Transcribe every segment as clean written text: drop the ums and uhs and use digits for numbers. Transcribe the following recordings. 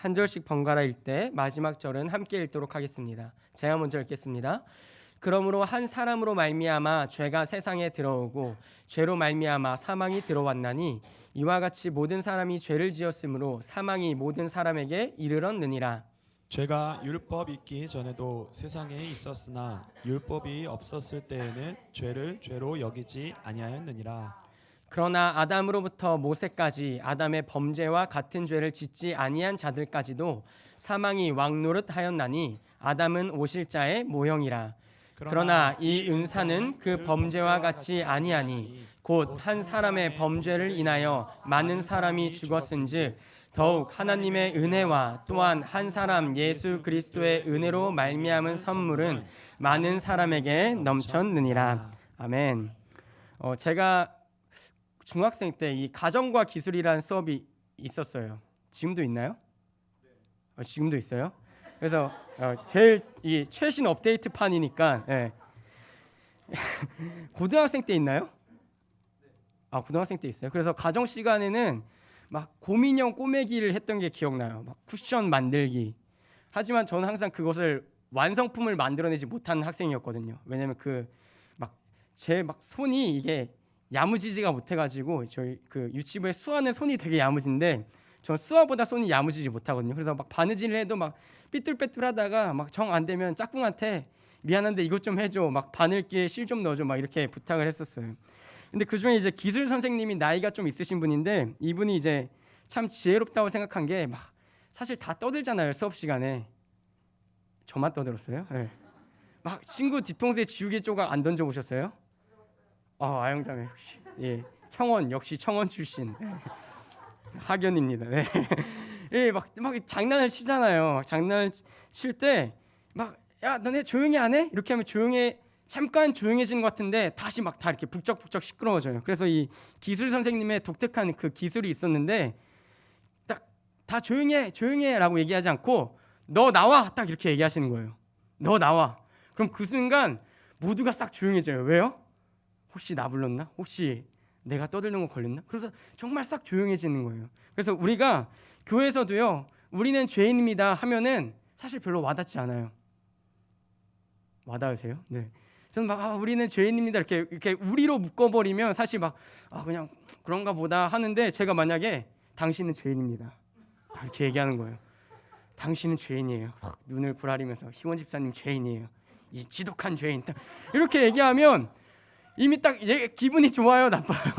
한 절씩 번갈아 읽되 마지막 절은 함께 읽도록 하겠습니다. 제가 먼저 읽겠습니다. 그러므로 한 사람으로 말미암아 죄가 세상에 들어오고 죄로 말미암아 사망이 들어왔나니 이와 같이 모든 사람이 죄를 지었으므로 사망이 모든 사람에게 이르렀느니라. 죄가 율법 있기 전에도 세상에 있었으나 율법이 없었을 때에는 죄를 죄로 여기지 아니하였느니라. 그러나 아담으로부터 모세까지 아담의 범죄와 같은 죄를 짓지 아니한 자들까지도 사망이 왕노릇하였나니 아담은 오실자의 모형이라. 그러나 이 은사는 그 범죄와 같지 아니하니 곧 한 사람의 범죄를 인하여 많은 사람이 죽었은즉 더욱 하나님의 은혜와 또한 한 사람 예수 그리스도의 은혜로 말미암은 선물은 많은 사람에게 넘쳤느니라. 아멘. 제가 중학생 때 이 가정과 기술이라는 수업이 있었어요. 지금도 있나요? 지금도 있어요. 그래서 제일 이 최신 업데이트판이니까 고등학생 때 있나요? 고등학생 때 있어요. 그래서 가정 시간에는 막 곰인형 꼬매기를 했던 게 기억나요. 막 쿠션 만들기. 하지만 저는 항상 그것을 완성품을 만들어내지 못하는 학생이었거든요. 왜냐면 제 손이 이게 야무지지가 못해가지고 저희 그 유치부에 수아는 손이 되게 야무진데 전 수아보다 손이 야무지지 못하거든요. 그래서 막 바느질을 해도 막 삐뚤빼뚤하다가 막 정 안 되면 짝꿍한테 미안한데 이것 좀 해줘, 막 바늘기에 실 좀 넣어줘, 막 이렇게 부탁을 했었어요. 근데 그 중에 이제 기술 선생님이 나이가 좀 있으신 분인데 이분이 이제 참 지혜롭다고 생각한 게 막 사실 다 떠들잖아요 수업 시간에. 저만 떠들었어요? 네. 막 친구 뒤통수에 지우개 조각 안 던져 보셨어요? 아영자매 역시 청원 역시 청원 출신 학연입니다. 네. 막 장난을 치잖아요. 장난을 칠 때 막 야 너네 조용히 안 해? 이렇게 하면 잠깐 조용해지는 것 같은데 다시 막 다 이렇게 북적북적 시끄러워져요. 그래서 이 기술 선생님의 독특한 그 기술이 있었는데 딱 다 조용해라고 얘기하지 않고 너 나와 딱 이렇게 얘기하시는 거예요. 너 나와. 그럼 그 순간 모두가 싹 조용해져요. 왜요? 혹시 나 불렀나? 혹시 내가 떠들는 거 걸렸나? 그래서 정말 싹 조용해지는 거예요. 그래서 우리가 교회에서도요, 우리는 죄인입니다 하면은 사실 별로 와닿지 않아요. 와닿으세요? 네. 저는 막 우리는 죄인입니다 이렇게 우리로 묶어버리면 사실 막 그냥 그런가 보다 하는데 제가 만약에 당신은 죄인입니다 다 이렇게 얘기하는 거예요. 당신은 죄인이에요. 눈을 부라리면서 희원 집사님 죄인이에요. 이 지독한 죄인. 이렇게 얘기하면 이미 딱 기분이 좋아요, 나빠요?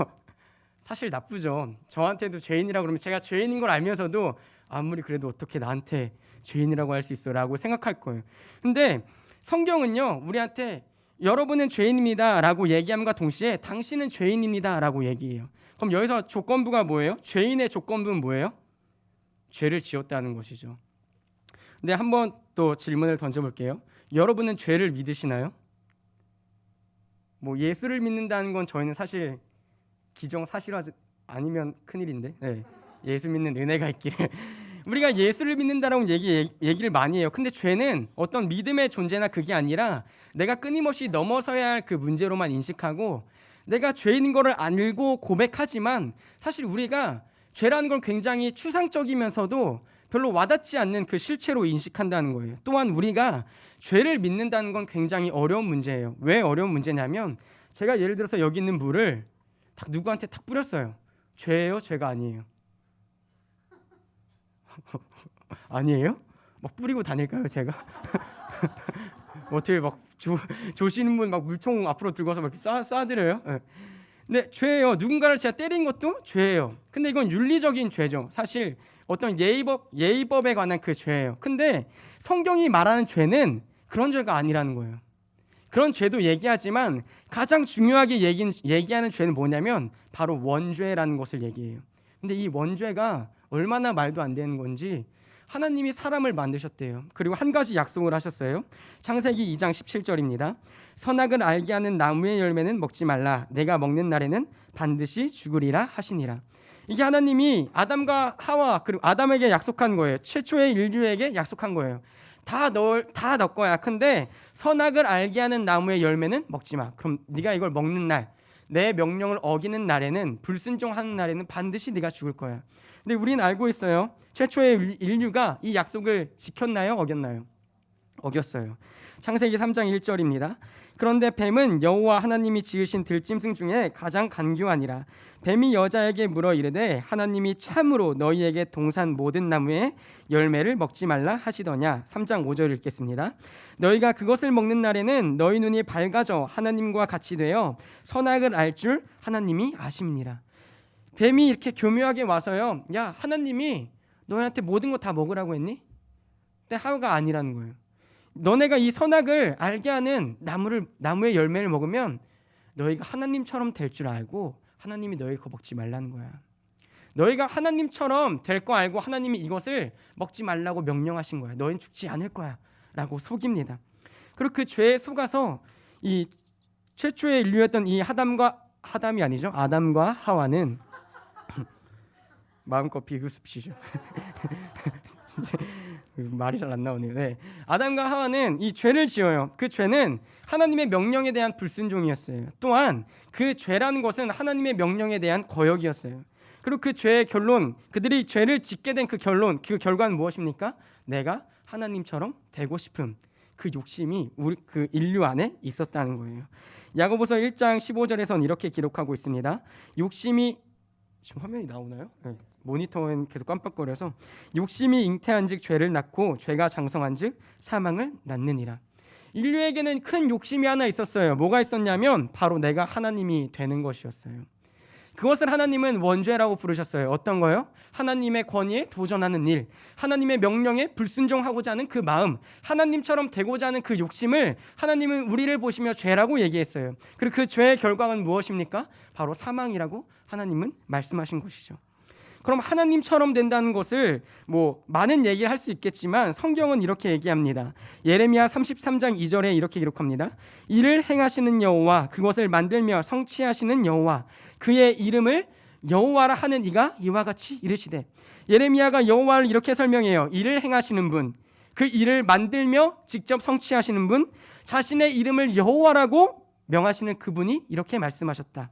사실 나쁘죠. 저한테도 죄인이라고 그러면 제가 죄인인 걸 알면서도 아무리 그래도 어떻게 나한테 죄인이라고 할 수 있어라고 생각할 거예요. 근데 성경은요, 우리한테 여러분은 죄인입니다라고 얘기함과 동시에 당신은 죄인입니다라고 얘기해요. 그럼 여기서 조건부가 뭐예요? 죄인의 조건부는 뭐예요? 죄를 지었다는 것이죠. 근데 한번 또 질문을 던져볼게요. 여러분은 죄를 믿으시나요? 예수를 믿는다는 건 저희는 사실 기정사실화 아니면 큰일인데 예수 믿는 은혜가 있기를 우리가 예수를 믿는다라고 얘기를 많이 해요. 근데 죄는 어떤 믿음의 존재나 그게 아니라 내가 끊임없이 넘어서야 할 그 문제로만 인식하고 내가 죄인인 거를 알고 고백하지만 사실 우리가 죄라는 걸 굉장히 추상적이면서도 별로 와닿지 않는 그 실체로 인식한다는 거예요. 또한 우리가 죄를 믿는다는 건 굉장히 어려운 문제예요. 왜 어려운 문제냐면 제가 예를 들어서 여기 있는 물을 딱 누구한테 탁 뿌렸어요. 죄예요? 죄가 아니에요? 아니에요? 막 뿌리고 다닐까요, 제가? 어떻게 막 조시는 분 막 물총 앞으로 들고서 막 쏴드려요? 네. 근데 죄예요. 누군가를 제가 때린 것도 죄예요. 근데 이건 윤리적인 죄죠. 사실 어떤 예의법에 관한 그 죄예요. 근데 성경이 말하는 죄는 그런 죄가 아니라는 거예요. 그런 죄도 얘기하지만 가장 중요하게 얘기하는 죄는 뭐냐면 바로 원죄라는 것을 얘기해요. 근데 이 원죄가 얼마나 말도 안 되는 건지 하나님이 사람을 만드셨대요. 그리고 한 가지 약속을 하셨어요. 창세기 2장 17절입니다. 선악을 알게 하는 나무의 열매는 먹지 말라. 내가 먹는 날에는 반드시 죽으리라 하시니라. 이게 하나님이 아담과 하와 그리고 아담에게 약속한 거예요. 최초의 인류에게 약속한 거예요. 다 너 거야. 근데 선악을 알게 하는 나무의 열매는 먹지 마. 그럼 네가 이걸 먹는 날, 내 명령을 어기는 날에는, 불순종하는 날에는 반드시 네가 죽을 거야. 근데 우리는 알고 있어요. 최초의 인류가 이 약속을 지켰나요? 어겼나요? 어겼어요. 창세기 3장 1절입니다. 그런데 뱀은 여호와 하나님이 지으신 들짐승 중에 가장 간교하니라. 뱀이 여자에게 물어 이르되 하나님이 참으로 너희에게 동산 모든 나무의 열매를 먹지 말라 하시더냐. 3장 5절 읽겠습니다. 너희가 그것을 먹는 날에는 너희 눈이 밝아져 하나님과 같이 되어 선악을 알 줄 하나님이 아심니라. 뱀이 이렇게 교묘하게 와서요, 야, 하나님이 너희한테 모든 거 다 먹으라고 했니? 근데 하우가 아니라는 거예요. 너네가 이 선악을 알게 하는 나무의 열매를 먹으면 너희가 하나님처럼 될 줄 알고 하나님이 너희 거 먹지 말라는 거야. 너희가 하나님처럼 될 거 알고 하나님이 이것을 먹지 말라고 명령하신 거야. 너희는 죽지 않을 거야 라고 속입니다. 그리고 그 죄에 속아서 이 최초의 인류였던 이 아담과 하와는 마음껏 비웃으시죠. 말이 잘 안 나오네요. 네. 아담과 하와는 이 죄를 지어요. 그 죄는 하나님의 명령에 대한 불순종이었어요. 또한 그 죄라는 것은 하나님의 명령에 대한 거역이었어요. 그리고 그 죄의 결론, 그들이 죄를 짓게 된 그 결론, 그 결과는 무엇입니까? 내가 하나님처럼 되고 싶은 그 욕심이 우리 그 인류 안에 있었다는 거예요. 야고보서 1장 15절에선 이렇게 기록하고 있습니다. 욕심이 지금 화면이 나오나요? 네. 모니터는 계속 깜빡거려서 욕심이 잉태한즉 죄를 낳고 죄가 장성한즉 사망을 낳느니라. 인류에게는 큰 욕심이 하나 있었어요. 뭐가 있었냐면 바로 내가 하나님이 되는 것이었어요. 그것을 하나님은 원죄라고 부르셨어요. 어떤 거요? 하나님의 권위에 도전하는 일, 하나님의 명령에 불순종하고자 하는 그 마음, 하나님처럼 되고자 하는 그 욕심을 하나님은 우리를 보시며 죄라고 얘기했어요. 그리고 그 죄의 결과는 무엇입니까? 바로 사망이라고 하나님은 말씀하신 것이죠. 그럼 하나님처럼 된다는 것을 많은 얘기를 할 수 있겠지만 성경은 이렇게 얘기합니다. 예레미야 33장 2절에 이렇게 기록합니다. 이를 행하시는 여호와, 그것을 만들며 성취하시는 여호와, 그의 이름을 여호와라 하는 이가 이와 같이 이르시되. 예레미야가 여호와를 이렇게 설명해요. 이를 행하시는 분, 그 일을 만들며 직접 성취하시는 분, 자신의 이름을 여호와라고 명하시는 그분이 이렇게 말씀하셨다.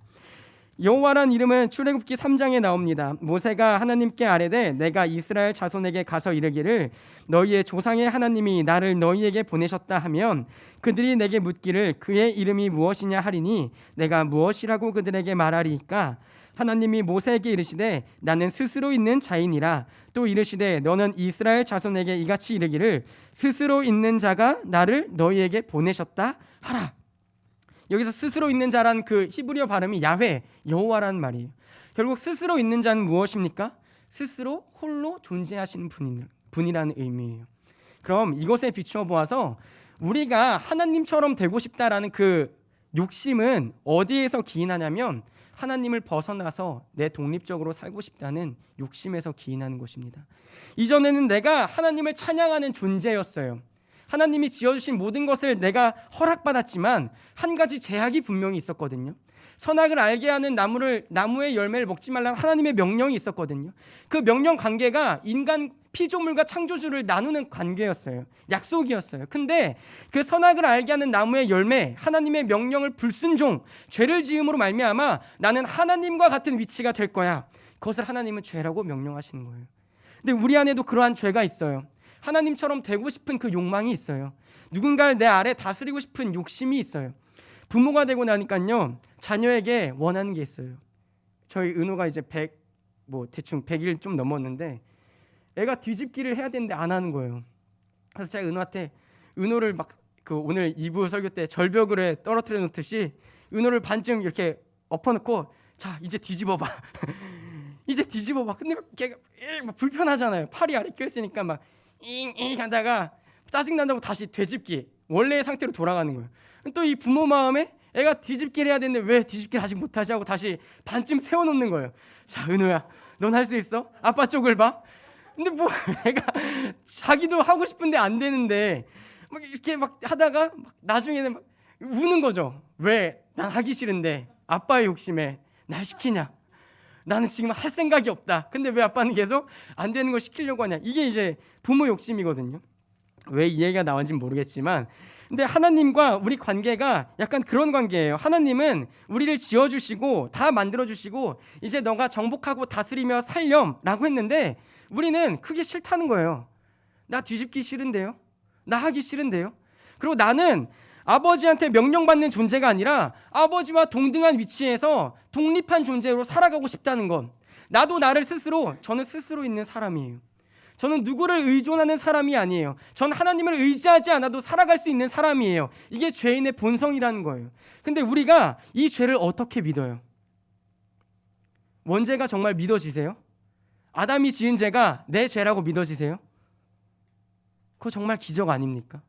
여호와란 이름은 출애굽기 3장에 나옵니다. 모세가 하나님께 아뢰되 내가 이스라엘 자손에게 가서 이르기를 너희의 조상의 하나님이 나를 너희에게 보내셨다 하면 그들이 내게 묻기를 그의 이름이 무엇이냐 하리니 내가 무엇이라고 그들에게 말하리이까. 하나님이 모세에게 이르시되 나는 스스로 있는 자이니라. 또 이르시되 너는 이스라엘 자손에게 이같이 이르기를 스스로 있는 자가 나를 너희에게 보내셨다 하라. 여기서 스스로 있는 자란 그 히브리어 발음이 야훼, 여호와라는 말이에요. 결국 스스로 있는 자는 무엇입니까? 스스로 홀로 존재하시는 분이라는 의미예요. 그럼 이것에 비추어 보아서 우리가 하나님처럼 되고 싶다라는 그 욕심은 어디에서 기인하냐면 하나님을 벗어나서 내 독립적으로 살고 싶다는 욕심에서 기인하는 것입니다. 이전에는 내가 하나님을 찬양하는 존재였어요. 하나님이 지어주신 모든 것을 내가 허락받았지만 한 가지 제약이 분명히 있었거든요. 선악을 알게 하는 나무의 열매를 먹지 말라는 하나님의 명령이 있었거든요. 그 명령 관계가 인간 피조물과 창조주를 나누는 관계였어요. 약속이었어요. 근데 그 선악을 알게 하는 나무의 열매, 하나님의 명령을 불순종, 죄를 지음으로 말미암아 나는 하나님과 같은 위치가 될 거야. 그것을 하나님은 죄라고 명령하시는 거예요. 근데 우리 안에도 그러한 죄가 있어요. 하나님처럼 되고 싶은 그 욕망이 있어요. 누군가를 내 아래 다스리고 싶은 욕심이 있어요. 부모가 되고 나니까요, 자녀에게 원하는 게 있어요. 저희 은호가 이제 대충 100일 좀 넘었는데 애가 뒤집기를 해야 되는데 안 하는 거예요. 그래서 제가 은호한테 은호를 오늘 2부 설교 때 절벽을 떨어뜨려 놓듯이 은호를 반쯤 이렇게 엎어놓고 자 이제 뒤집어봐. 이제 뒤집어봐. 근데 걔가 막 불편하잖아요. 팔이 아래 껴있으니까 막 잉잉 하다가 짜증난다고 다시 되짚기 원래의 상태로 돌아가는 거예요. 또 이 부모 마음에 애가 뒤집기를 해야 되는데 왜 뒤집기를 아직 못하지 하고 다시 반쯤 세워놓는 거예요. 자 은호야 넌 할 수 있어? 아빠 쪽을 봐. 근데 애가 자기도 하고 싶은데 안 되는데 막 이렇게 막 하다가 나중에는 막 우는 거죠. 왜? 난 하기 싫은데 아빠의 욕심에 날 시키냐. 나는 지금 할 생각이 없다. 근데 왜 아빠는 계속 안 되는 걸 시키려고 하냐. 이게 이제 부모 욕심이거든요. 왜 이 얘기가 나온지는 모르겠지만 근데 하나님과 우리 관계가 약간 그런 관계예요. 하나님은 우리를 지어주시고 다 만들어주시고 이제 너가 정복하고 다스리며 살렴라고 했는데 우리는 그게 싫다는 거예요. 나 뒤집기 싫은데요. 나 하기 싫은데요. 그리고 나는 아버지한테 명령받는 존재가 아니라 아버지와 동등한 위치에서 독립한 존재로 살아가고 싶다는 건, 나도 나를 스스로, 저는 스스로 있는 사람이에요. 저는 누구를 의존하는 사람이 아니에요. 전 하나님을 의지하지 않아도 살아갈 수 있는 사람이에요. 이게 죄인의 본성이라는 거예요. 근데 우리가 이 죄를 어떻게 믿어요? 원죄가 정말 믿어지세요? 아담이 지은 죄가 내 죄라고 믿어지세요? 그거 정말 기적 아닙니까?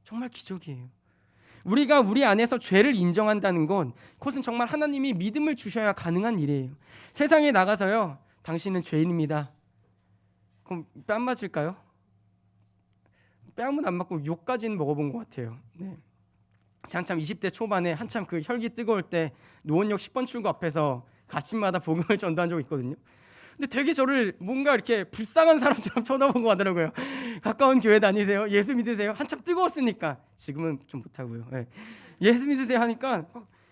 정말 기적이에요. 우리가 우리 안에서 죄를 인정한다는 건 그것은 정말 하나님이 믿음을 주셔야 가능한 일이에요. 세상에 나가서요, 당신은 죄인입니다. 그럼 뺨 맞을까요? 뺨은 안 맞고 욕까지는 먹어본 것 같아요. 네. 한참 20대 초반에 한참 그 혈기 뜨거울 때 노원역 10번 출구 앞에서 아침마다 복음을 전도한 적이 있거든요. 근데 되게 저를 뭔가 이렇게 불쌍한 사람처럼 쳐다보고 하더라고요. 가까운 교회 다니세요? 예수 믿으세요? 한참 뜨거웠으니까. 지금은 좀 못하고요. 네. 예수 믿으세요 하니까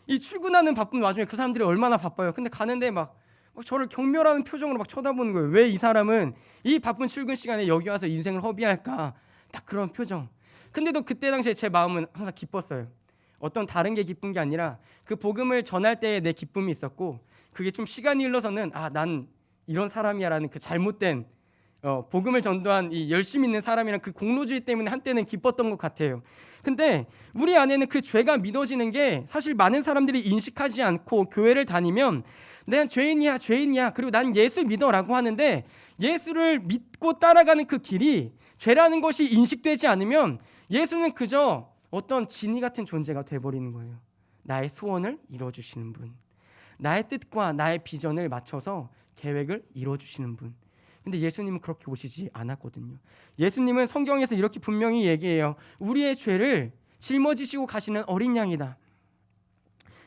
이 출근하는 바쁜 와중에 그 사람들이 얼마나 바빠요. 근데 가는데 막 저를 경멸하는 표정으로 막 쳐다보는 거예요. 왜 이 사람은 이 바쁜 출근 시간에 여기 와서 인생을 허비할까? 딱 그런 표정. 근데도 그때 당시에 제 마음은 항상 기뻤어요. 어떤 다른 게 기쁜 게 아니라 그 복음을 전할 때의 내 기쁨이 있었고, 그게 좀 시간이 흘러서는 난 이런 사람이야라는 그 잘못된 복음을 전도한 이 열심 있는 사람이란 그 공로주의 때문에 한때는 기뻤던 것 같아요. 근데 우리 안에는 그 죄가 믿어지는 게 사실 많은 사람들이 인식하지 않고 교회를 다니면 난 죄인이야 그리고 난 예수 믿어라고 하는데, 예수를 믿고 따라가는 그 길이 죄라는 것이 인식되지 않으면 예수는 그저 어떤 진이 같은 존재가 돼버리는 거예요. 나의 소원을 이뤄주시는 분, 나의 뜻과 나의 비전을 맞춰서 계획을 이뤄주시는 분. 근데 예수님은 그렇게 오시지 않았거든요. 예수님은 성경에서 이렇게 분명히 얘기해요. 우리의 죄를 짊어지시고 가시는 어린 양이다.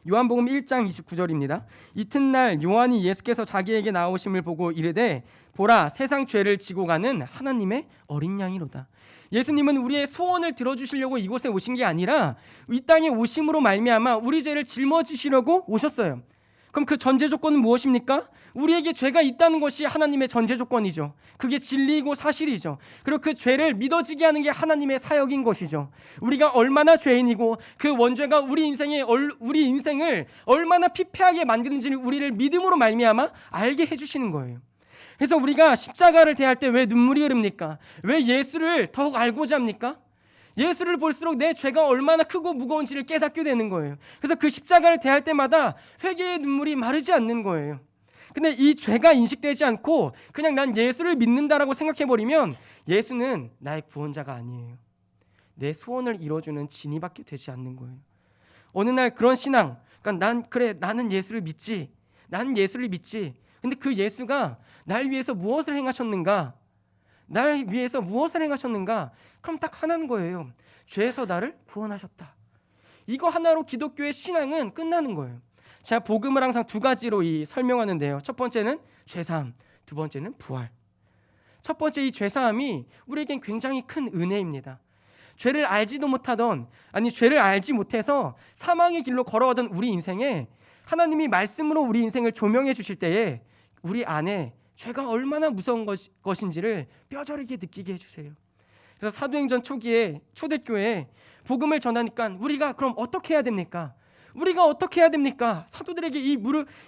요한복음 1장 29절입니다. 이튿날 요한이 예수께서 자기에게 나오심을 보고 이르되 보라, 세상 죄를 지고 가는 하나님의 어린 양이로다. 예수님은 우리의 소원을 들어주시려고 이곳에 오신 게 아니라 이 땅에 오심으로 말미암아 우리 죄를 짊어지시려고 오셨어요. 그럼 그 전제 조건은 무엇입니까? 우리에게 죄가 있다는 것이 하나님의 전제 조건이죠. 그게 진리이고 사실이죠. 그리고 그 죄를 믿어지게 하는 게 하나님의 사역인 것이죠. 우리가 얼마나 죄인이고 그 원죄가 우리 인생을 얼마나 피폐하게 만드는지를 우리를 믿음으로 말미암아 알게 해주시는 거예요. 그래서 우리가 십자가를 대할 때 왜 눈물이 흐릅니까? 왜 예수를 더욱 알고자 합니까? 예수를 볼수록 내 죄가 얼마나 크고 무거운지를 깨닫게 되는 거예요. 그래서 그 십자가를 대할 때마다 회개의 눈물이 마르지 않는 거예요. 근데 이 죄가 인식되지 않고 그냥 난 예수를 믿는다라고 생각해버리면 예수는 나의 구원자가 아니에요. 내 소원을 이뤄주는 진이밖에 되지 않는 거예요. 어느 날 그런 신앙, 그러니까 나는 예수를 믿지. 나는 예수를 믿지. 근데 그 예수가 날 위해서 무엇을 행하셨는가? 날 위해서 무엇을 행하셨는가? 그럼 딱 하나인 거예요. 죄에서 나를 구원하셨다. 이거 하나로 기독교의 신앙은 끝나는 거예요. 제가 복음을 항상 두 가지로 설명하는데요. 첫 번째는 죄사함, 두 번째는 부활. 첫 번째 이 죄사함이 우리에겐 굉장히 큰 은혜입니다. 죄를 알지도 못하던, 죄를 알지 못해서 사망의 길로 걸어가던 우리 인생에 하나님이 말씀으로 우리 인생을 조명해 주실 때에 우리 안에 죄가 얼마나 무서운 것인지를 뼈저리게 느끼게 해주세요. 그래서 사도행전 초기에 초대교회에 복음을 전하니까 우리가 그럼 어떻게 해야 됩니까? 우리가 어떻게 해야 됩니까? 사도들에게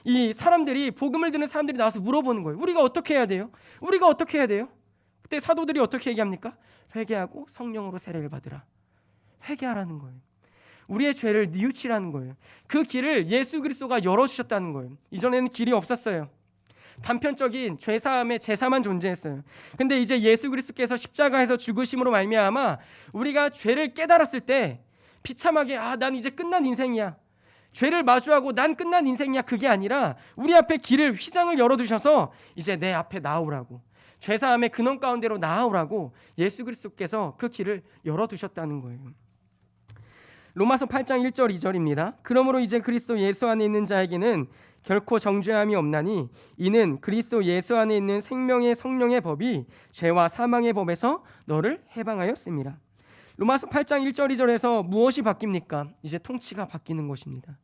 이 사람들이, 복음을 듣는 사람들이 나와서 물어보는 거예요. 우리가 어떻게 해야 돼요? 우리가 어떻게 해야 돼요? 그때 사도들이 어떻게 얘기합니까? 회개하고 성령으로 세례를 받으라. 회개하라는 거예요. 우리의 죄를 뉘우치라는 거예요. 그 길을 예수 그리스도가 열어주셨다는 거예요. 이전에는 길이 없었어요. 단편적인 죄사함의 제사만 존재했어요. 근데 이제 예수 그리스도께서 십자가에서 죽으심으로 말미암아 우리가 죄를 깨달았을 때 비참하게 난 이제 끝난 인생이야. 죄를 마주하고 난 끝난 인생이야. 그게 아니라 우리 앞에 길을, 휘장을 열어두셔서 이제 내 앞에 나오라고, 죄사함의 근원 가운데로 나오라고 예수 그리스도께서 그 길을 열어두셨다는 거예요. 로마서 8장 1절 2절입니다. 그러므로 이제 그리스도 예수 안에 있는 자에게는 결코 정죄함이 없나니 이는 그리스도 예수 안에 있는 생명의 성령의 법이 죄와 사망의 법에서 너를 해방하였습니다. 로마서 8장 1절 2절에서 무엇이 바뀝니까? 이제 통치가 바뀌는 것입니다.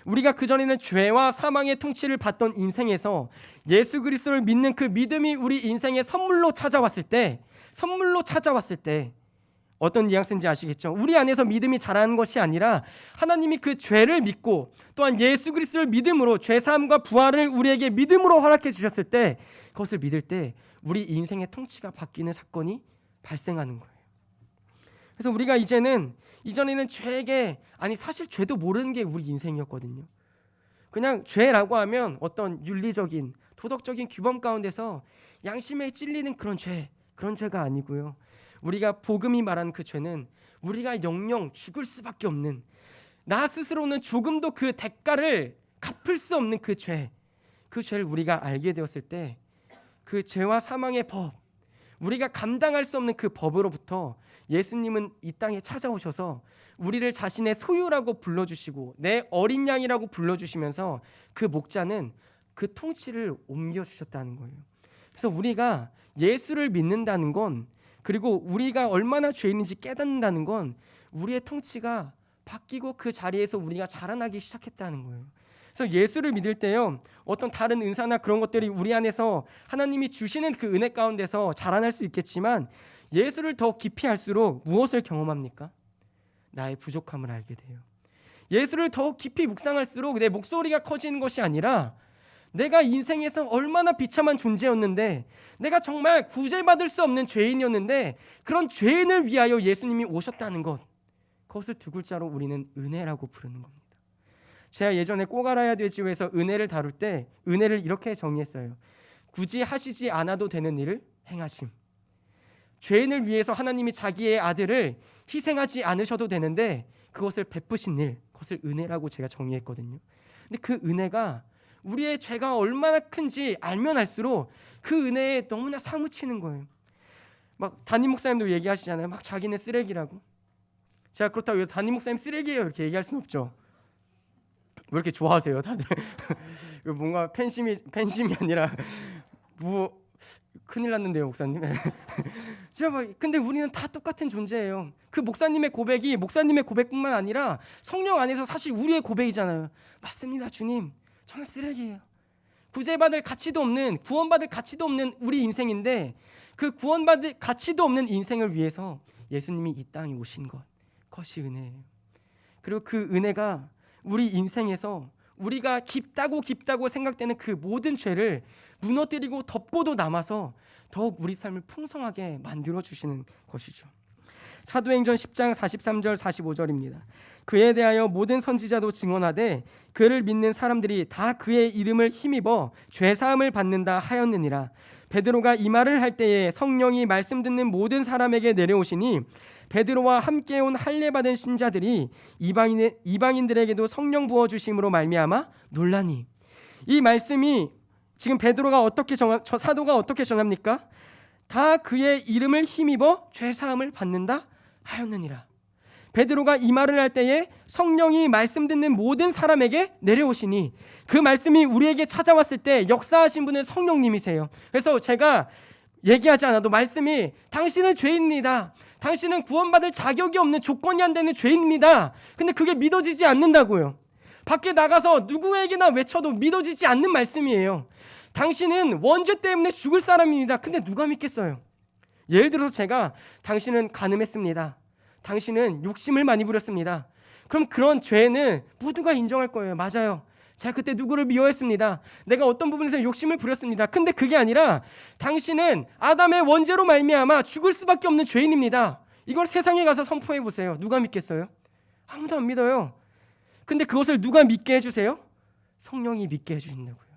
우리가 그전에는 죄와 사망의 통치를 받던 인생에서 예수 그리스도를 믿는 그 믿음이 우리 인생의 선물로 찾아왔을 때 어떤 뉘앙스인지 아시겠죠? 우리 안에서 믿음이 자라는 것이 아니라 하나님이 그 죄를 믿고 또한 예수 그리스도를 믿음으로 죄사함과 부활을 우리에게 믿음으로 허락해 주셨을 때, 그것을 믿을 때 우리 인생의 통치가 바뀌는 사건이 발생하는 거예요. 그래서 우리가 이전에는 죄에게, 아니 사실 죄도 모르는 게 우리 인생이었거든요. 그냥 죄라고 하면 어떤 윤리적인 도덕적인 규범 가운데서 양심에 찔리는 그런 죄가 아니고요. 우리가 복음이 말하는 그 죄는 우리가 영영 죽을 수밖에 없는, 나 스스로는 조금도 그 대가를 갚을 수 없는 그 죄를 우리가 알게 되었을 때, 그 죄와 사망의 법, 우리가 감당할 수 없는 그 법으로부터 예수님은 이 땅에 찾아오셔서 우리를 자신의 소유라고 불러주시고 내 어린 양이라고 불러주시면서 그 목자는 그 통치를 옮겨주셨다는 거예요. 그래서 우리가 예수를 믿는다는 건, 그리고 우리가 얼마나 죄인인지 깨닫는다는 건 우리의 통치가 바뀌고 그 자리에서 우리가 자라나기 시작했다는 거예요. 그래서 예수를 믿을 때요, 어떤 다른 은사나 그런 것들이 우리 안에서 하나님이 주시는 그 은혜 가운데서 자라날 수 있겠지만, 예수를 더 깊이 할수록 무엇을 경험합니까? 나의 부족함을 알게 돼요. 예수를 더 깊이 묵상할수록 내 목소리가 커지는 것이 아니라 내가 인생에서 얼마나 비참한 존재였는데, 내가 정말 구제받을 수 없는 죄인이었는데 그런 죄인을 위하여 예수님이 오셨다는 것, 그것을 두 글자로 우리는 은혜라고 부르는 겁니다. 제가 예전에 꼭 알아야 되지에서 은혜를 다룰 때 은혜를 이렇게 정의했어요. 굳이 하시지 않아도 되는 일을 행하심. 죄인을 위해서 하나님이 자기의 아들을 희생하지 않으셔도 되는데 그것을 베푸신 일, 그것을 은혜라고 제가 정의했거든요. 근데 그 은혜가 우리의 죄가 얼마나 큰지 알면 알수록 그 은혜에 너무나 사무치는 거예요. 막 담임 목사님도 얘기하시잖아요. 막 자기는 쓰레기라고. 제가 그렇다고 담임 목사님 쓰레기예요 이렇게 얘기할 수는 없죠. 왜 이렇게 좋아하세요 다들? 뭔가 팬심이 아니라 뭐 큰일 났는데요 목사님. 제가 근데 우리는 다 똑같은 존재예요. 그 목사님의 고백이 목사님의 고백뿐만 아니라 성령 안에서 사실 우리의 고백이잖아요. 맞습니다 주님, 저는 쓰레기예요. 구제받을 가치도 없는, 구원받을 가치도 없는 우리 인생인데, 그 구원받을 가치도 없는 인생을 위해서 예수님이 이 땅에 오신 그것이 은혜예요. 그리고 그 은혜가 우리 인생에서 우리가 깊다고 생각되는 그 모든 죄를 무너뜨리고 덮고도 남아서 더욱 우리 삶을 풍성하게 만들어주시는 것이죠. 사도행전 10장 43절 45절입니다. 그에 대하여 모든 선지자도 증언하되 그를 믿는 사람들이 다 그의 이름을 힘입어 죄사함을 받는다 하였느니라. 베드로가 이 말을 할 때에 성령이 말씀 듣는 모든 사람에게 내려오시니 베드로와 함께 온 할례 받은 신자들이 이방인들에게도 성령 부어 주심으로 말미암아 놀라니. 이 말씀이 지금 베드로가 사도가 어떻게 전합니까? 다 그의 이름을 힘입어 죄 사함을 받는다 하였느니라. 베드로가 이 말을 할 때에 성령이 말씀 듣는 모든 사람에게 내려오시니, 그 말씀이 우리에게 찾아왔을 때 역사하신 분은 성령님이세요. 그래서 제가 얘기하지 않아도 말씀이 당신은 죄인입니다, 당신은 구원받을 자격이 없는, 조건이 안 되는 죄인입니다. 근데 그게 믿어지지 않는다고요. 밖에 나가서 누구에게나 외쳐도 믿어지지 않는 말씀이에요. 당신은 원죄 때문에 죽을 사람입니다. 근데 누가 믿겠어요? 예를 들어서 제가 당신은 간음했습니다, 당신은 욕심을 많이 부렸습니다. 그럼 그런 죄는 모두가 인정할 거예요. 맞아요, 제가 그때 누구를 미워했습니다, 내가 어떤 부분에서 욕심을 부렸습니다. 근데 그게 아니라 당신은 아담의 원죄로 말미암아 죽을 수밖에 없는 죄인입니다. 이걸 세상에 가서 선포해 보세요. 누가 믿겠어요? 아무도 안 믿어요. 근데 그것을 누가 믿게 해주세요? 성령이 믿게 해주신다고요.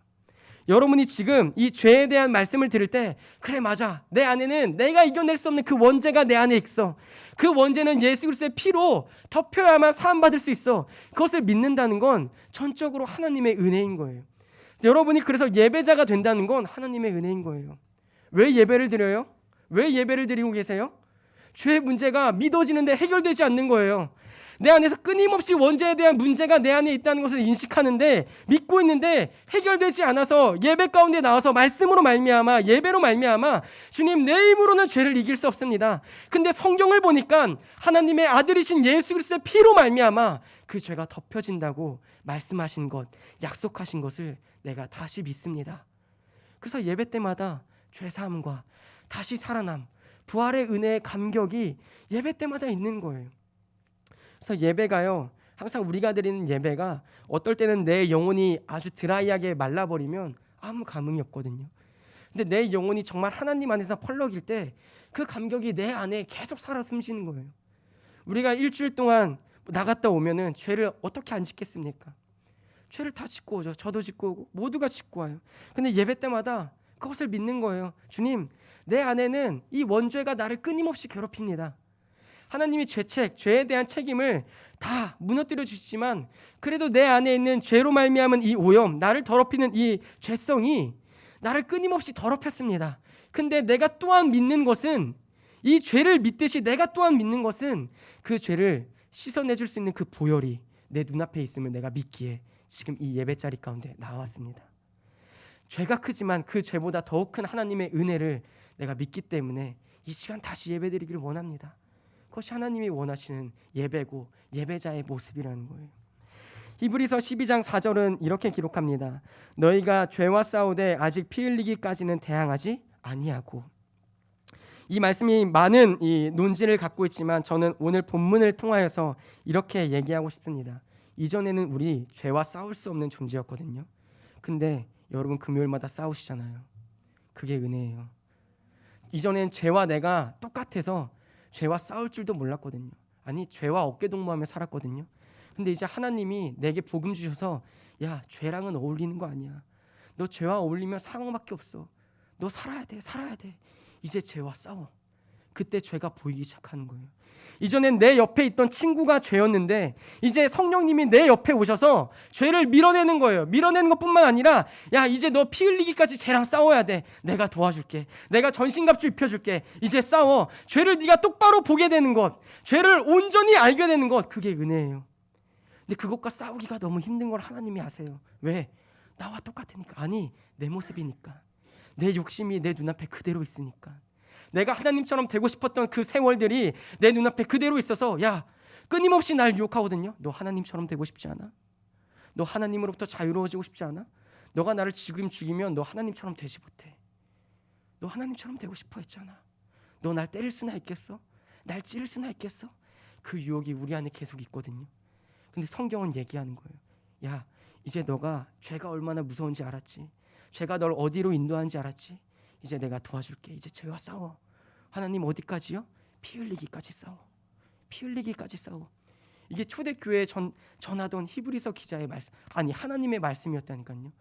여러분이 지금 이 죄에 대한 말씀을 들을 때, 그래 맞아, 내 안에는 내가 이겨낼 수 없는 그 원죄가 내 안에 있어. 그 원죄는 예수 그리스도의 피로 덮여야만 사함받을 수 있어. 그것을 믿는다는 건 전적으로 하나님의 은혜인 거예요. 여러분이 그래서 예배자가 된다는 건 하나님의 은혜인 거예요. 왜 예배를 드려요? 왜 예배를 드리고 계세요? 죄의 문제가 믿어지는데 해결되지 않는 거예요. 내 안에서 끊임없이 원죄에 대한 문제가 내 안에 있다는 것을 인식하는데, 믿고 있는데 해결되지 않아서 예배 가운데 나와서 말씀으로 말미암아, 예배로 말미암아 주님, 내 힘으로는 죄를 이길 수 없습니다. 근데 성경을 보니까 하나님의 아들이신 예수 그리스도의 피로 말미암아 그 죄가 덮여진다고 말씀하신 것, 약속하신 것을 내가 다시 믿습니다. 그래서 예배 때마다 죄사함과 다시 살아남, 부활의 은혜의 감격이 예배 때마다 있는 거예요. 그래서 예배가요, 항상 우리가 드리는 예배가 어떨 때는 내 영혼이 아주 드라이하게 말라버리면 아무 감흥이 없거든요. 근데 내 영혼이 정말 하나님 안에서 펄럭일 때 그 감격이 내 안에 계속 살아 숨쉬는 거예요. 우리가 일주일 동안 나갔다 오면은 죄를 어떻게 안 짓겠습니까? 죄를 다 짓고 오죠. 저도 짓고 오고 모두가 짓고 와요. 근데 예배 때마다 그것을 믿는 거예요. 주님, 내 안에는 이 원죄가 나를 끊임없이 괴롭힙니다. 하나님이 죄책, 죄에 대한 책임을 다 무너뜨려 주시지만 그래도 내 안에 있는 죄로 말미암은 이 오염, 나를 더럽히는 이 죄성이 나를 끊임없이 더럽혔습니다. 근데 내가 또한 믿는 것은, 이 죄를 믿듯이 내가 또한 믿는 것은 그 죄를 씻어내줄 수 있는 그 보혈이 내 눈앞에 있음을 내가 믿기에 지금 이 예배자리 가운데 나왔습니다. 죄가 크지만 그 죄보다 더욱 큰 하나님의 은혜를 내가 믿기 때문에 이 시간 다시 예배드리기를 원합니다. 그것이 하나님이 원하시는 예배고 예배자의 모습이라는 거예요. 히브리서 12장 4절은 이렇게 기록합니다. 너희가 죄와 싸우되 아직 피 흘리기까지는 대항하지 아니하고. 이 말씀이 많은 이 논지를 갖고 있지만 저는 오늘 본문을 통하여서 이렇게 얘기하고 싶습니다. 이전에는 우리 죄와 싸울 수 없는 존재였거든요. 근데 여러분 금요일마다 싸우시잖아요. 그게 은혜예요. 이전엔 죄와 내가 똑같아서 죄와 싸울 줄도 몰랐거든요. 아니, 죄와 어깨동무하며 살았거든요. 근데 이제 하나님이 내게 복음 주셔서, 야, 죄랑은 어울리는 거 아니야. 너 죄와 어울리면 사망밖에 없어. 너 살아야 돼. 이제 죄와 싸워. 그때 죄가 보이기 시작하는 거예요. 이전엔 내 옆에 있던 친구가 죄였는데 이제 성령님이 내 옆에 오셔서 죄를 밀어내는 거예요. 밀어내는 것뿐만 아니라, 야, 이제 너 피 흘리기까지 죄랑 싸워야 돼. 내가 도와줄게. 내가 전신갑주 입혀줄게. 이제 싸워. 죄를 네가 똑바로 보게 되는 것, 죄를 온전히 알게 되는 것, 그게 은혜예요. 근데 그것과 싸우기가 너무 힘든 걸 하나님이 아세요. 왜? 나와 똑같으니까. 아니, 내 모습이니까. 내 욕심이 내 눈앞에 그대로 있으니까. 내가 하나님처럼 되고 싶었던 그 세월들이 내 눈앞에 그대로 있어서, 야, 끊임없이 날 유혹하거든요. 너 하나님처럼 되고 싶지 않아? 너 하나님으로부터 자유로워지고 싶지 않아? 너가 나를 지금 죽이면 너 하나님처럼 되지 못해. 너 하나님처럼 되고 싶어 했잖아. 너 날 때릴 수나 있겠어? 날 찌를 수나 있겠어? 그 유혹이 우리 안에 계속 있거든요. 근데 성경은 얘기하는 거예요. 야, 이제 너가 죄가 얼마나 무서운지 알았지? 죄가 널 어디로 인도하는지 알았지? 이제 내가 도와줄게. 이제 죄와 싸워. 하나님 어디까지요? 피 흘리기까지 싸워. 피 흘리기까지 싸워. 이게 초대교회에 전하던 히브리서 기자의 말씀, 아니 하나님의 말씀이었다니까요.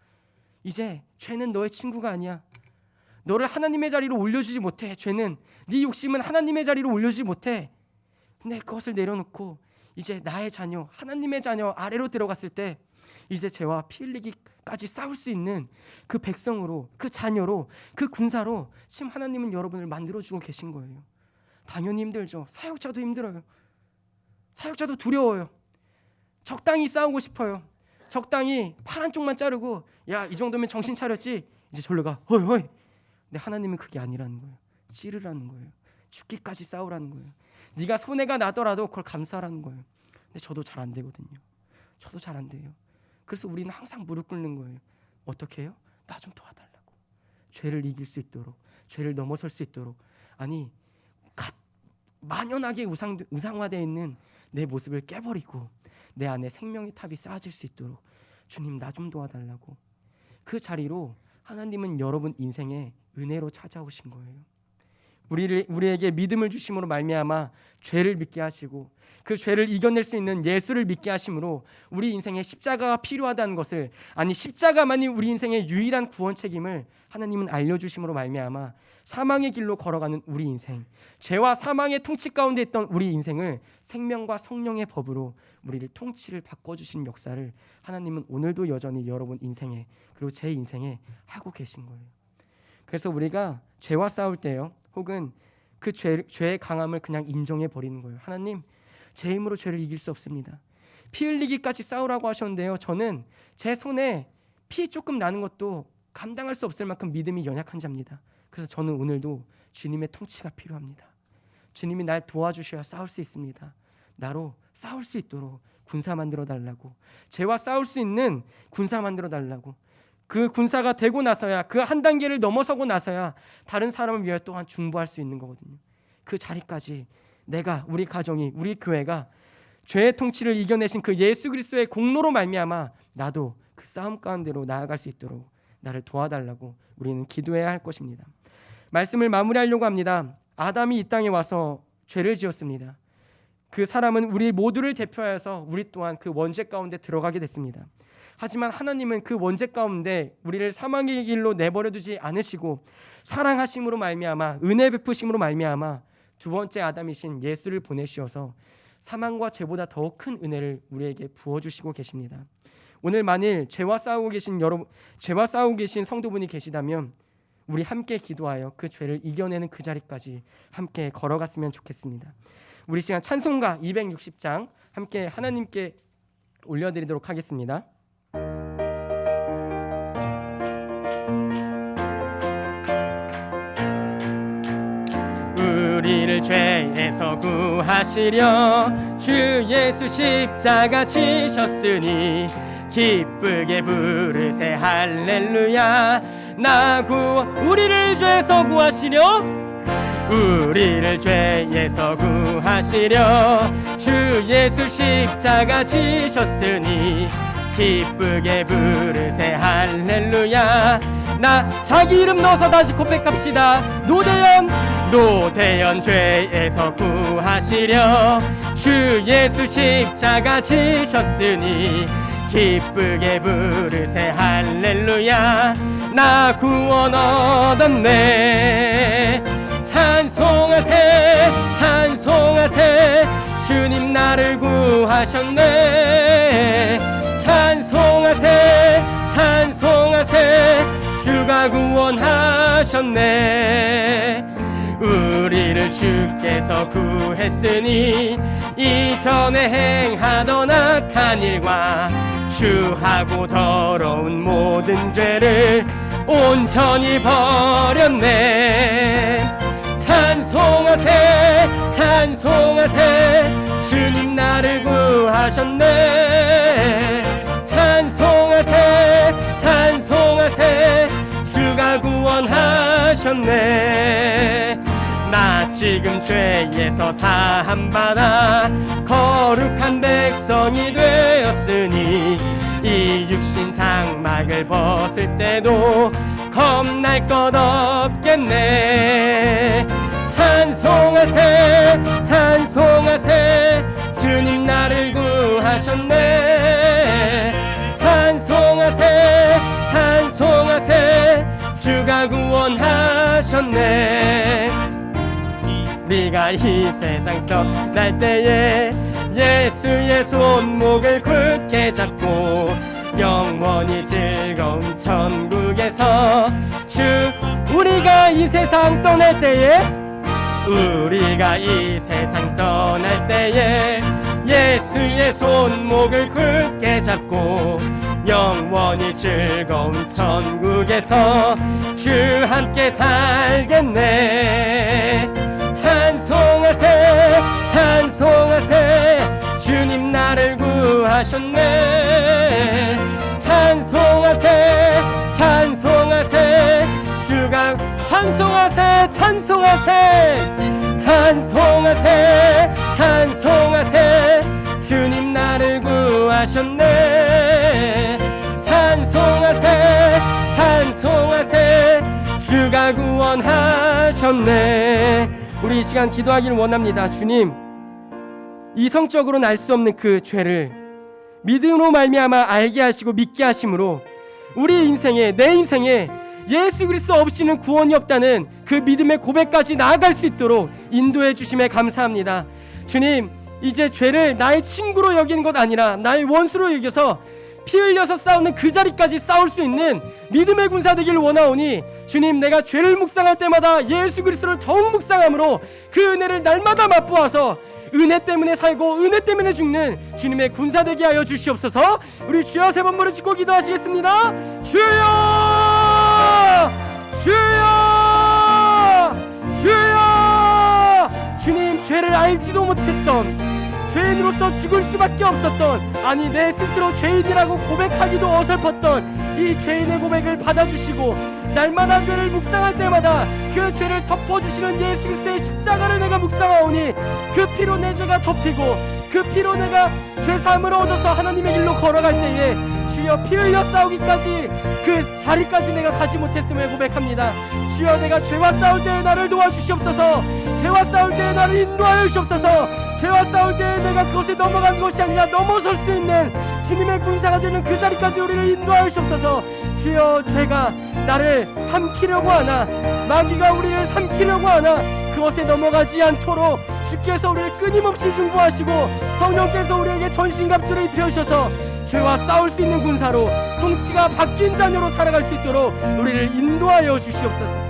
이제 죄는 너의 친구가 아니야. 너를 하나님의 자리로 올려주지 못해. 죄는, 네 욕심은 하나님의 자리로 올려주지 못해. 근데 그것을 내려놓고 이제 나의 자녀, 하나님의 자녀 아래로 들어갔을 때 이제 죄와 피 흘리기까지 싸울 수 있는 그 백성으로, 그 자녀로, 그 군사로 지금 하나님은 여러분을 만들어주고 계신 거예요. 당연히 힘들죠. 사역자도 힘들어요. 사역자도 두려워요. 적당히 싸우고 싶어요. 적당히 팔 한쪽만 자르고, 야, 이 정도면 정신 차렸지? 이제 절로 가. 허이. 근데 하나님은 그게 아니라는 거예요. 찌르라는 거예요. 죽기까지 싸우라는 거예요. 네가 손해가 나더라도 그걸 감수하라는 거예요. 근데 저도 잘 안 되거든요. 저도 잘 안 돼요. 그래서 우리는 항상 무릎 꿇는 거예요. 어떻게 해요? 나 좀 도와달라고. 죄를 이길 수 있도록, 죄를 넘어설 수 있도록. 아니, 만연하게 우상화되어 있는 내 모습을 깨버리고 내 안에 생명의 탑이 쌓아질 수 있도록, 주님 나 좀 도와달라고. 그 자리로 하나님은 여러분 인생에 은혜로 찾아오신 거예요. 우리에게 믿음을 주심으로 말미암아 죄를 믿게 하시고 그 죄를 이겨낼 수 있는 예수를 믿게 하심으로 우리 인생에 십자가가 필요하다는 것을, 아니 십자가만이 우리 인생의 유일한 구원 책임을 하나님은 알려주심으로 말미암아 사망의 길로 걸어가는 우리 인생, 죄와 사망의 통치 가운데 있던 우리 인생을 생명과 성령의 법으로 우리를 통치를 바꿔주신 역사를 하나님은 오늘도 여전히 여러분 인생에, 그리고 제 인생에 하고 계신 거예요. 그래서 우리가 죄와 싸울 때요, 혹은 그 죄의 강함을 그냥 인정해 버리는 거예요. 하나님, 제 힘으로 죄를 이길 수 없습니다. 피 흘리기까지 싸우라고 하셨는데요, 저는 제 손에 피 조금 나는 것도 감당할 수 없을 만큼 믿음이 연약한 자입니다. 그래서 저는 오늘도 주님의 통치가 필요합니다. 주님이 날 도와주셔야 싸울 수 있습니다. 나로 싸울 수 있도록 군사 만들어 달라고, 죄와 싸울 수 있는 군사 만들어 달라고. 그 군사가 되고 나서야, 그 한 단계를 넘어서고 나서야 다른 사람을 위해 또한 중보할 수 있는 거거든요. 그 자리까지 내가, 우리 가정이, 우리 교회가 죄의 통치를 이겨내신 그 예수 그리스도의 공로로 말미암아 나도 그 싸움 가운데로 나아갈 수 있도록 나를 도와달라고 우리는 기도해야 할 것입니다. 말씀을 마무리하려고 합니다. 아담이 이 땅에 와서 죄를 지었습니다. 그 사람은 우리 모두를 대표하여서 우리 또한 그 원죄 가운데 들어가게 됐습니다. 하지만 하나님은 그 원죄 가운데 우리를 사망의 길로 내버려 두지 않으시고 사랑하심으로 말미암아, 은혜 베푸심으로 말미암아 두 번째 아담이신 예수를 보내시어서 사망과 죄보다 더 큰 은혜를 우리에게 부어주시고 계십니다. 오늘 만일 죄와 싸우고 계신 성도분이 계시다면 우리 함께 기도하여 그 죄를 이겨내는 그 자리까지 함께 걸어갔으면 좋겠습니다. 우리 시간 찬송가 260장 함께 하나님께 올려드리도록 하겠습니다. 우리를 죄에서 구하시려 주 예수 십자가 지셨으니 기쁘게 부르세 할렐루야. 나 구워 우리를 죄에서 구하시려, 우리를 죄에서 구하시려 주 예수 십자가 지셨으니 기쁘게 부르세 할렐루야. 나 자기 이름 넣어서 다시 고백합시다. 노대연 죄에서 구하시려 주 예수 십자가 지셨으니 기쁘게 부르세 할렐루야. 나 구원 얻었네. 찬송하세 찬송하세 주님 나를 구하셨네. 찬송하세 찬송하세 주가 구원하셨네. 우리를 주께서 구했으니 이전에 행하던 악한 일과 추하고 더러운 모든 죄를 온전히 버렸네. 찬송하세 찬송하세 주님 나를 구하셨네. 찬송하세 찬송하세 주가 구원하셨네. 나 지금 죄에서 사함받아 거룩한 백성이 되었으니 이 육신 장막을 벗을 때도 겁날 것 없겠네. 찬송하세 찬송하세 주님 나를 구하셨네. 찬송하세 찬송하세 주가 구원하셨네. 우리가 이 세상 떠날 때에 예수의 손목을 굳게 잡고 영원히 즐거운 천국에서 우리가 이 세상 떠날 때에 우리가 이 세상 떠날 때에 예수의 손목을 굳게 잡고 영원히 즐거운 천국에서 주 함께 살겠네. 찬송하세 찬송하세 주님 나를 구하셨네. 찬송하세 찬송하세 주가 찬송하세 찬송하세 찬송하세 찬송하세 주님 나를 구하셨네. 찬송하세 찬송하세 주가 구원하셨네. 우리 이 시간 기도하기를 원합니다. 주님, 이성적으로는 알 수 없는 그 죄를 믿음으로 말미암아 알게 하시고 믿게 하심으로 우리 인생에, 내 인생에 예수 그리스도 없이는 구원이 없다는 그 믿음의 고백까지 나아갈 수 있도록 인도해 주심에 감사합니다. 주님, 이제 죄를 나의 친구로 여기는 것 아니라 나의 원수로 여겨서 피 흘려서 싸우는 그 자리까지 싸울 수 있는 믿음의 군사 되기를 원하오니 주님, 내가 죄를 묵상할 때마다 예수 그리스도를 더욱 묵상함으로 그 은혜를 날마다 맛보아서 은혜 때문에 살고 은혜 때문에 죽는 주님의 군사 되게 하여 주시옵소서. 우리 주여 세 번 무릎 꿇고 기도하시겠습니다. 주여, 주여, 주여. 주님, 죄를 알지도 못했던, 죄인으로서 죽을 수밖에 없었던, 아니 내 스스로 죄인이라고 고백하기도 어설펐던 이 죄인의 고백을 받아주시고 날마다 죄를 묵상할 때마다 그 죄를 덮어주시는 예수 그리스도의 십자가를 내가 묵상하오니 그 피로 내 죄가 덮이고 그 피로 내가 죄사함을 얻어서 하나님의 길로 걸어갈 때에 주여, 피 흘려 싸우기까지 그 자리까지 내가 가지 못했음을 고백합니다. 주여, 내가 죄와 싸울 때에 나를 도와주시옵소서. 죄와 싸울 때에 나를 인도하여 주시옵소서. 죄와 싸울 때에 내가 그것에 넘어간 것이 아니라 넘어설 수 있는 주님의 군사가 되는 그 자리까지 우리를 인도하여 주시옵소서. 주여, 죄가 나를 삼키려고 하나, 마귀가 우리를 삼키려고 하나 그것에 넘어가지 않도록 주께서 우리를 끊임없이 중보하시고 성령께서 우리에게 전신갑주를 입혀주셔서 죄와 싸울 수 있는 군사로, 통치가 바뀐 자녀로 살아갈 수 있도록 우리를 인도하여 주시옵소서.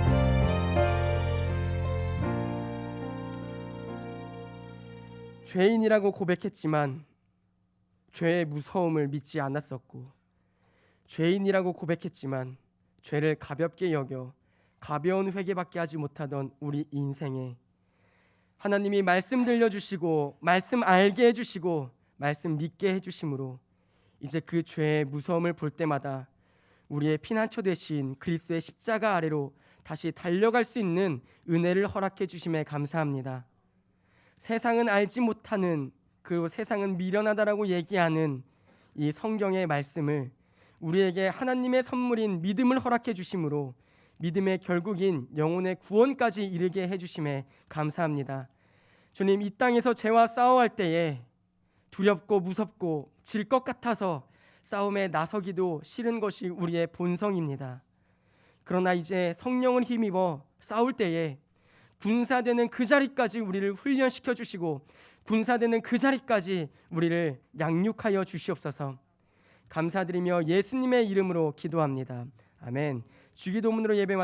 죄인이라고 고백했지만 죄의 무서움을 믿지 않았었고, 죄인이라고 고백했지만 죄를 가볍게 여겨 가벼운 회개밖에 하지 못하던 우리 인생에 하나님이 말씀 들려주시고 말씀 알게 해주시고 말씀 믿게 해주심으로 이제 그 죄의 무서움을 볼 때마다 우리의 피난처 되신 그리스도의 십자가 아래로 다시 달려갈 수 있는 은혜를 허락해 주심에 감사합니다. 세상은 알지 못하는, 그리고 세상은 미련하다라고 얘기하는 이 성경의 말씀을 우리에게 하나님의 선물인 믿음을 허락해 주심으로 믿음의 결국인 영혼의 구원까지 이르게 해주심에 감사합니다. 주님, 이 땅에서 죄와 싸워할 때에 두렵고 무섭고 질 것 같아서 싸움에 나서기도 싫은 것이 우리의 본성입니다. 그러나 이제 성령을 힘입어 싸울 때에 군사되는 그 자리까지 우리를 훈련시켜 주시고 군사되는 그 자리까지 우리를 양육하여 주시옵소서. 감사드리며 예수님의 이름으로 기도합니다. 아멘. 주기도문으로 예배